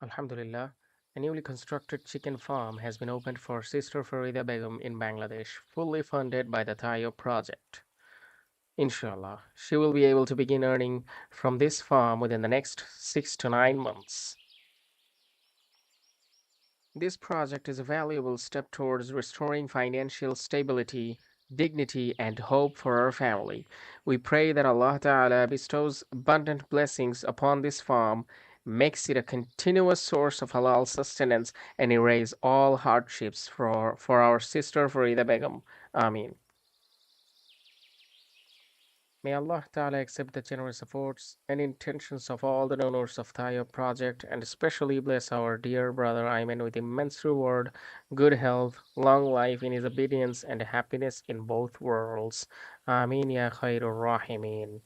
Alhamdulillah, a newly constructed chicken farm has been opened for Sister Farida Begum in Bangladesh, fully funded by the Tayob project. Inshallah, she will be able to begin earning from this farm within the next 6 to 9 months. This project is a valuable step towards restoring financial stability, dignity, and hope for our family. We pray that Allah Ta'ala bestows abundant blessings upon this farm, makes it a continuous source of halal sustenance, and erase all hardships for our sister Farida Begum. Ameen. May Allah Ta'ala accept the generous efforts and intentions of all the donors of Tayo project and especially bless our dear brother Ayman with immense reward, good health, long life in his obedience, and happiness in both worlds. Ameen ya khairur rahimin.